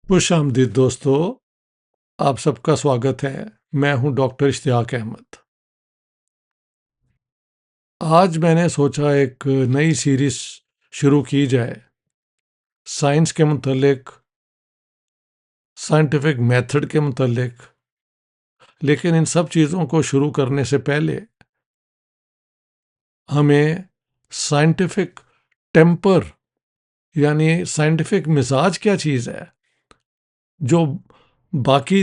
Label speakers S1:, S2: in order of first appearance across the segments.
S1: खुश आमदीद दोस्तों, आप सबका स्वागत है। मैं हूं डॉक्टर इश्तियाक अहमद। आज मैंने सोचा एक नई सीरीज शुरू की जाए साइंस के मुतल्लिक, साइंटिफिक मेथड के मुतल्लिक। लेकिन इन सब चीज़ों को शुरू करने से पहले हमें साइंटिफिक टेम्पर यानी साइंटिफिक मिजाज क्या चीज़ है जो बाकी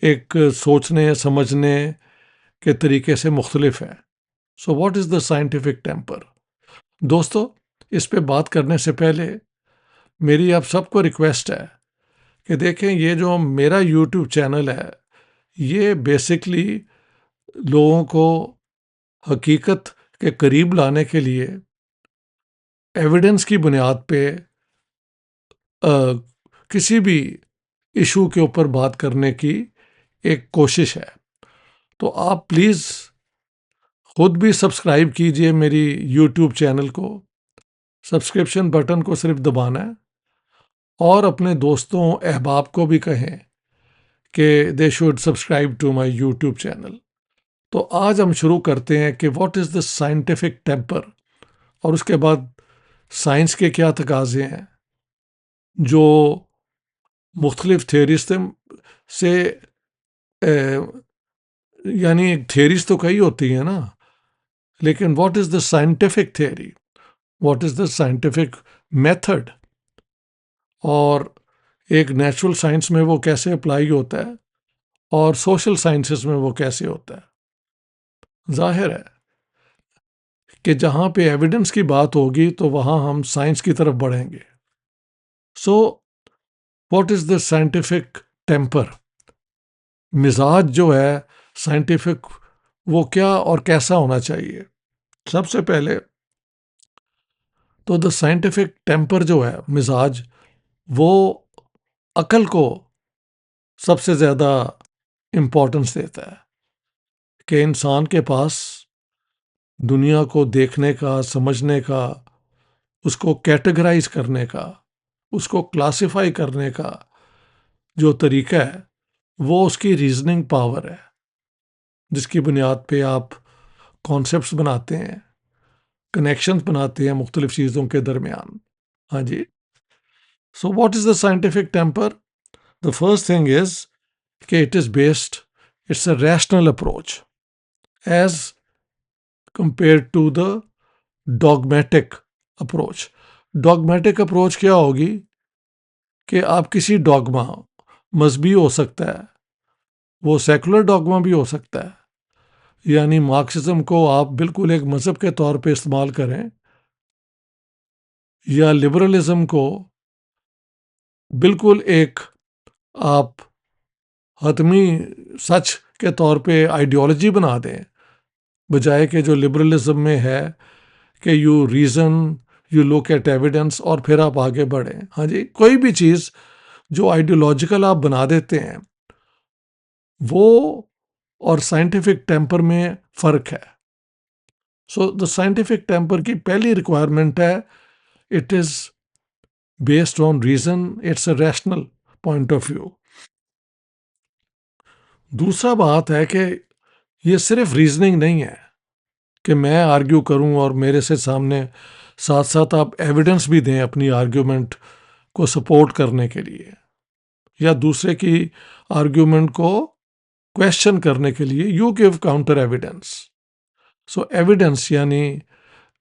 S1: एक सोचने समझने के तरीके से मुख्तलिफ है। So what is the scientific temper? दोस्तों, इस पे बात करने से पहले मेरी आप सबको रिक्वेस्ट है कि देखें, ये जो मेरा यूट्यूब चैनल है, ये बेसिकली लोगों को हकीकत के करीब लाने के लिए एविडेंस की बुनियाद पे अ, किसी भी इशू के ऊपर बात करने की एक कोशिश है। तो आप प्लीज़ खुद भी सब्सक्राइब कीजिए मेरी यूट्यूब चैनल को। सब्सक्रिप्शन बटन को सिर्फ दबाना है और अपने दोस्तों अहबाब को भी कहें कि they should subscribe to my YouTube channel. तो आज हम शुरू करते हैं कि what is the scientific temper, और उसके बाद साइंस के क्या तकाजे हैं जो मुख्तलिफ थियरीज से अ, यानी थियरीज तो कई होती हैं ना, लेकिन what is the scientific theory, what is the scientific method, और एक नेचुरल साइंस में वो कैसे अप्लाई होता है और सोशल साइंसेस में वो कैसे होता है। जाहिर है कि जहाँ पे एविडेंस की बात होगी तो वहाँ हम साइंस की तरफ बढ़ेंगे। So what is the scientific temper, मिजाज जो है साइंटिफिक, वो क्या और कैसा होना चाहिए? सबसे पहले तो द साइंटिफिक टेम्पर जो है, मिजाज, वो अकल को सबसे ज़्यादा इम्पोर्टेंस देता है कि इंसान के पास दुनिया को देखने का, समझने का, उसको कैटेगराइज करने का, उसको क्लासिफाई करने का जो तरीका है, वो उसकी रीजनिंग पावर है, जिसकी बुनियाद पे आप कॉन्सेप्ट्स बनाते हैं, कनेक्शंस बनाते हैं मुख्तलिफ चीज़ों के दरमियान। हाँ जी। So what is the scientific temper? The first thing is कि it is based, it's a rational approach as compare to the dogmatic approach. Dogmatic approach क्या होगी कि आप किसी डॉगमा, मजहबी हो सकता है, वो सेकुलर डॉगमा भी हो सकता है, यानी मार्क्सिज्म को आप बिल्कुल एक मजहब के तौर पे इस्तेमाल करें, या लिबरलिज्म को बिल्कुल एक आप हतमी सच के तौर पे आइडियोलॉजी बना दें, बजाय के जो लिबरलिज्म में है कि you reason, you look at evidence और फिर आप आगे बढ़ें। हाँ जी, कोई भी चीज़ जो आइडियोलॉजिकल आप बना देते हैं, वो और साइंटिफिक टेम्पर में फ़र्क है। सो द साइंटिफिक टेम्पर की पहली रिक्वायरमेंट है, it is based on reason, it's a rational point of view. दूसरा बात है कि ये सिर्फ रीजनिंग नहीं है कि मैं आर्ग्यू करूं और मेरे से सामने साथ साथ आप एविडेंस भी दें अपनी आर्ग्यूमेंट को सपोर्ट करने के लिए, या दूसरे की आर्ग्यूमेंट को क्वेश्चन करने के लिए you give counter evidence. So evidence यानी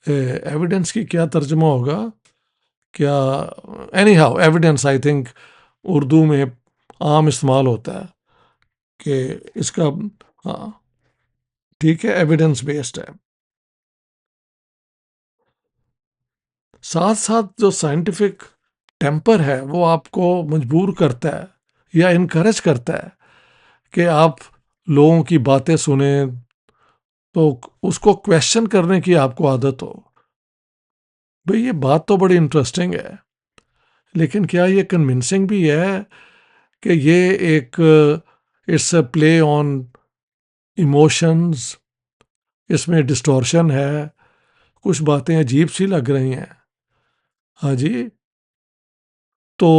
S1: एविडेंस की क्या तर्जुमा होगा, क्या, any how evidence I think Urdu में आम इस्तेमाल होता है कि इसका, हाँ ठीक है, एविडेंस बेस्ड है। साथ साथ जो साइंटिफिक टेम्पर है वो आपको मजबूर करता है या इनकरेज करता है कि आप लोगों की बातें सुने तो उसको क्वेश्चन करने की आपको आदत हो। भाई, ये बात तो बड़ी इंटरेस्टिंग है, लेकिन क्या ये कन्विंसिंग भी है कि ये एक, it's a play on emotions, इसमें डिस्टॉर्शन है, कुछ बातें अजीब सी लग रही हैं। हाँ जी। तो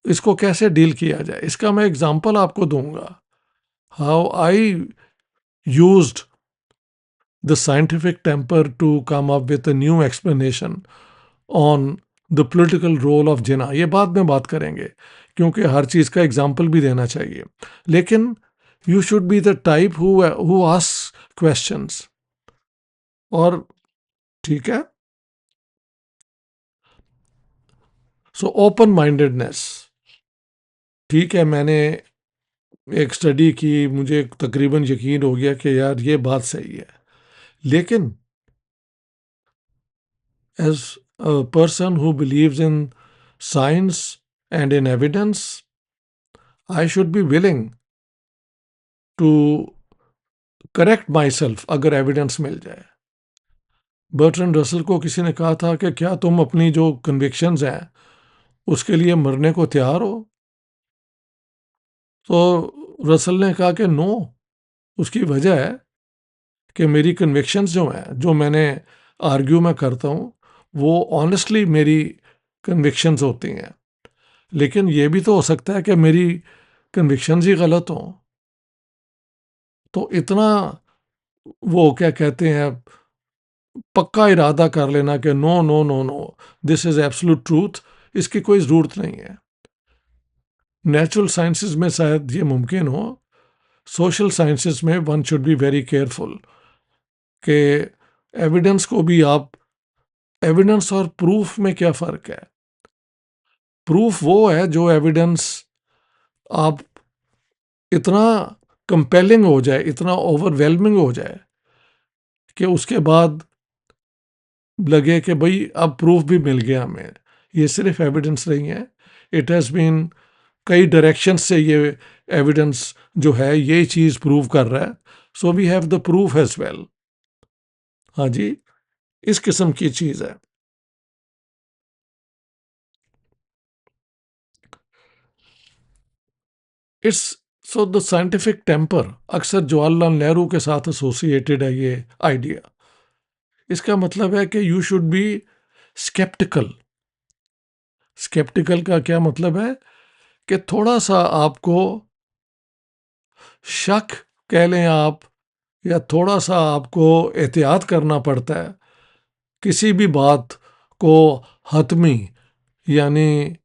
S1: इसको कैसे डील किया जाए, इसका मैं एग्जांपल आपको दूंगा। How I used the scientific temper to come up with a new explanation on the political role of Jinnah. ये बाद में बात करेंगे, क्योंकि हर चीज़ का एग्जाम्पल भी देना चाहिए। लेकिन you should be the type who ask questions. और ठीक है, सो ओपन माइंडेडनेस। ठीक है, मैंने एक स्टडी की, मुझे तकरीबन यकीन हो गया कि यार ये बात सही है। लेकिन as a person who believes in science and in evidence, I should be willing to correct myself अगर एविडेंस मिल जाए। बर्ट्रैंड रसल को किसी ने कहा था कि क्या तुम अपनी जो कन्विक्शंस हैं उसके लिए मरने को तैयार हो? तो रसल ने कहा कि नो। उसकी वजह है कि मेरी कन्विक्शंस जो हैं, जो मैंने आर्ग्यू में करता हूँ, वो ऑनेस्टली मेरी कन्विक्शंस होती हैं। लेकिन ये भी तो हो सकता है कि मेरी कन्विक्शंस ही गलत हों। तो इतना, वो क्या कहते हैं, पक्का इरादा कर लेना कि no no no no, this is absolute truth, इसकी कोई ज़रूरत नहीं है। नेचुरल साइंसेस में शायद ये मुमकिन हो, सोशल साइंसेस में one should be very careful कि एविडेंस को भी आप, एविडेंस और प्रूफ में क्या फ़र्क है? प्रूफ वो है जो एविडेंस आप इतना कंपेलिंग हो जाए, इतना ओवरवेलमिंग हो जाए कि उसके बाद लगे कि भाई अब प्रूफ भी मिल गया हमें। ये सिर्फ एविडेंस नहीं है, इट हैज़ बीन कई डायरेक्शन से ये एविडेंस जो है ये चीज़ प्रूव कर रहा है। So we have the proof as well. हाँ जी, इस किस्म की चीज़ है। It's so the scientific temper अक्सर जवाहरलाल नेहरू के साथ एसोसिएटेड है ये आइडिया। इसका मतलब है कि you should be sceptical. Sceptical का क्या मतलब है कि थोड़ा सा आपको शक कह लें आप, या थोड़ा सा आपको एहतियात करना पड़ता है किसी भी बात को हतमी यानी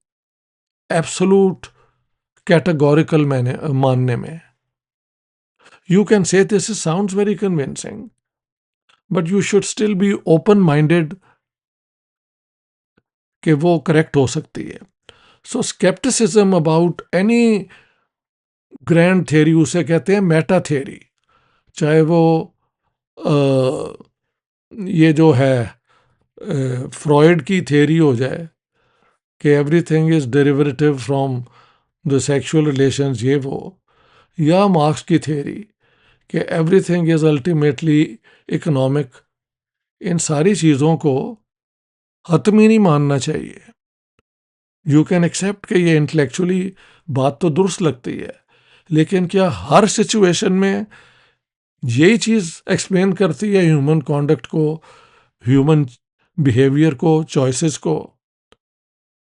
S1: एब्सोलूट कैटेगोरिकल मानने में। You can say this sounds very convincing, but you should still be open minded कि वो करेक्ट हो सकती है। So skepticism about any grand theory, उसे कहते हैं मेटा थ्योरी। चाहे वो ये जो है फ्रॉइड की थ्योरी हो जाए कि everything is derivative from the sexual relations, ये वो, या मार्क्स की थ्योरी कि एवरीथिंग इज अल्टीमेटली इकोनॉमिक। इन सारी चीज़ों को हतमी नहीं मानना चाहिए। यू कैन एक्सेप्ट कि ये इंटेलेक्चुअली बात तो दुरुस्त लगती है, लेकिन क्या हर सिचुएशन में यही चीज़ एक्सप्लेन करती है ह्यूमन कॉन्डक्ट को, ह्यूमन बिहेवियर को, चॉइसेस को?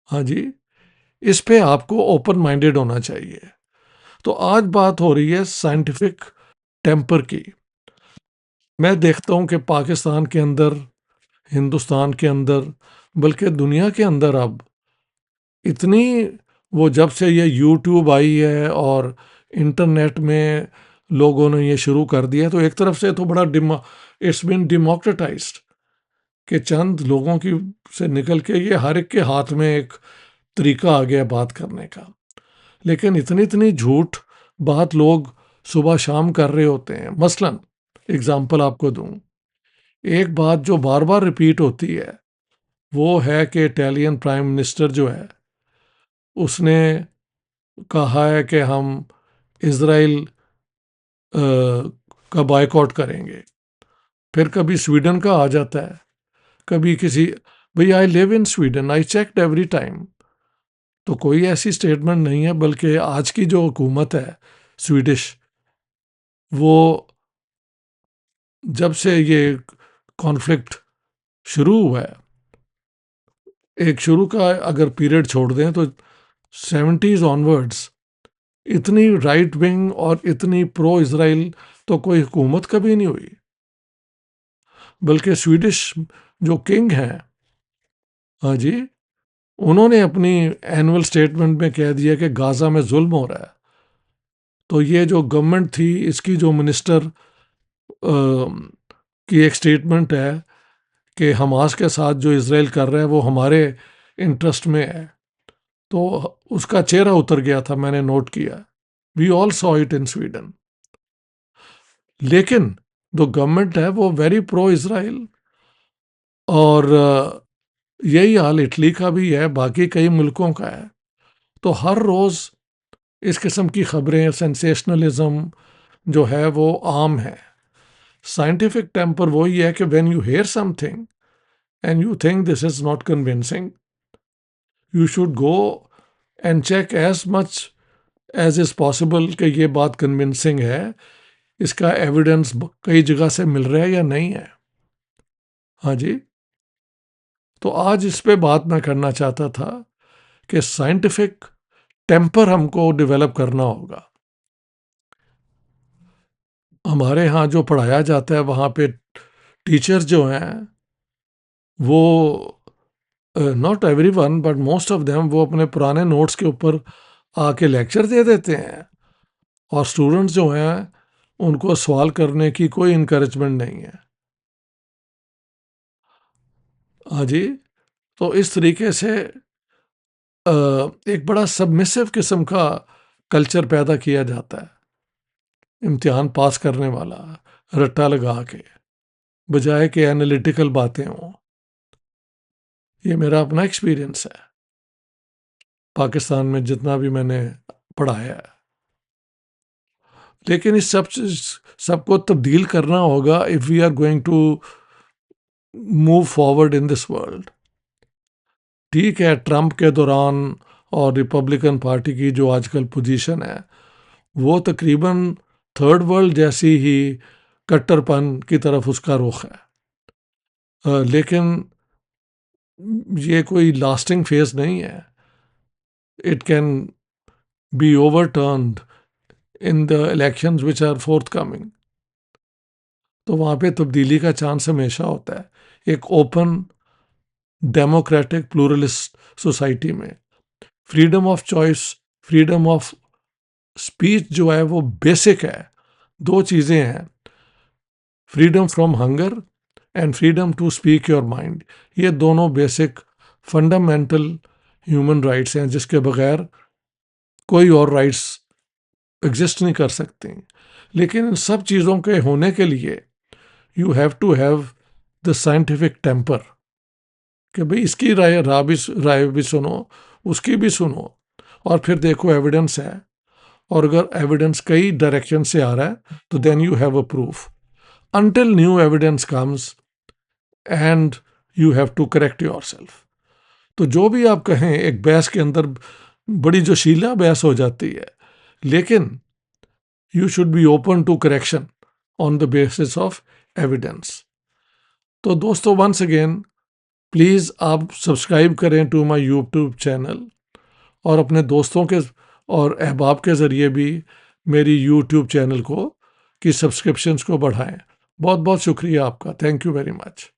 S1: हाँ जी, इस पे आपको ओपन माइंडेड होना चाहिए। तो आज बात हो रही है साइंटिफिक टेम्पर की। मैं देखता हूँ कि पाकिस्तान के अंदर, हिंदुस्तान के अंदर, बल्कि दुनिया के अंदर अब इतनी, वो जब से ये यूट्यूब आई है और इंटरनेट में लोगों ने ये शुरू कर दिया, तो एक तरफ से तो बड़ा इट्स बिन डेमोक्रेटाइज्ड कि चंद लोगों की से निकल के ये हर एक के हाथ में एक तरीका आ गया बात करने का। लेकिन इतनी इतनी झूठ बात लोग सुबह शाम कर रहे होते हैं। मसलन एग्जाम्पल आपको दूं, एक बात जो बार बार रिपीट होती है वो है कि इटालियन प्राइम मिनिस्टर जो है उसने कहा है कि हम इसराइल का बायकॉट करेंगे। फिर कभी स्वीडन का आ जाता है, कभी किसी, भाई I live in Sweden, I checked every time, तो कोई ऐसी स्टेटमेंट नहीं है। बल्कि आज की जो हुकूमत है स्वीडिश, वो जब से ये कॉन्फ्लिक्ट शुरू हुआ है, एक शुरू का अगर पीरियड छोड़ दें तो 70s ऑनवर्ड्स इतनी राइट विंग और इतनी प्रो इजराइल तो कोई हुकूमत कभी नहीं हुई। बल्कि स्वीडिश जो किंग हैं, हाँ जी, उन्होंने अपनी एनुअल स्टेटमेंट में कह दिया कि गाजा में जुल्म हो रहा है। तो ये जो गवर्नमेंट थी, इसकी जो मिनिस्टर की एक स्टेटमेंट है कि हमास के साथ जो इसराइल कर रहा है वो हमारे इंटरेस्ट में है, तो उसका चेहरा उतर गया था, मैंने नोट किया। We all saw it in Sweden. लेकिन जो गवर्नमेंट है वो वेरी प्रो इसराइल, और यही हाल इटली का भी है, बाकी कई मुल्कों का है। तो हर रोज़ इस किस्म की खबरें, सेंसेशनलिज्म जो है वो आम है। साइंटिफिक टेम्पर वही है कि when you hear something and you think this is not convincing, you should go and check as much as is possible कि ये बात कन्विंसिंग है, इसका एविडेंस कई जगह से मिल रहा है या नहीं है। हाँ जी, तो आज इस पे बात मैं करना चाहता था कि साइंटिफिक टेम्पर हमको डेवलप करना होगा। हमारे यहाँ जो पढ़ाया जाता है वहाँ पे टीचर्स जो हैं वो, not every one but most of them, वो अपने पुराने नोट्स के ऊपर आके लेक्चर दे देते हैं, और स्टूडेंट्स जो हैं उनको सवाल करने की कोई इनकरेजमेंट नहीं है। हाँ जी, तो इस तरीके से एक बड़ा सबमिसिव किस्म का कल्चर पैदा किया जाता है, इम्तिहान पास करने वाला रट्टा लगा के, बजाय कि एनालिटिकल बातें हों। ये मेरा अपना एक्सपीरियंस है पाकिस्तान में जितना भी मैंने पढ़ाया है। लेकिन इस सबको तब्दील करना होगा if we are going to move forward in this world. ठीक है, ट्रंप के दौरान और रिपब्लिकन पार्टी की जो आजकल पोजीशन है वो तकरीबन थर्ड वर्ल्ड जैसी ही कट्टरपन की तरफ उसका रुख है, लेकिन ये कोई लास्टिंग फेज नहीं है। It can be overturned in the elections which are forthcoming. तो वहाँ पे तब्दीली का चांस हमेशा होता है एक ओपन डेमोक्रेटिक प्लूरलिस्ट सोसाइटी में। Freedom of choice, freedom of speech जो है वो बेसिक है। दो चीज़ें हैं, freedom from hunger and freedom to speak your mind. ये दोनों बेसिक फंडामेंटल ह्यूमन राइट्स हैं जिसके बगैर कोई और राइट्स एग्जिस्ट नहीं कर सकते। लेकिन इन सब चीज़ों के होने के लिए you have to have the scientific temper कि भाई इसकी राय भी सुनो, उसकी भी सुनो, और फिर देखो एविडेंस है, और अगर एविडेंस कई डायरेक्शन से आ रहा है तो then you have a proof. Until new evidence comes and you have to correct yourself. तो जो भी आप कहें, एक बहस के अंदर बड़ी जोशीला बहस हो जाती है, लेकिन you should be open to correction on the basis of evidence. तो दोस्तों, वंस अगेन प्लीज़ आप सब्सक्राइब करें टू माय यूट्यूब चैनल, और अपने दोस्तों के और अहबाब के ज़रिए भी मेरी यूट्यूब चैनल को की सब्सक्रिप्शंस को बढ़ाएं। बहुत बहुत शुक्रिया आपका। Thank you very much.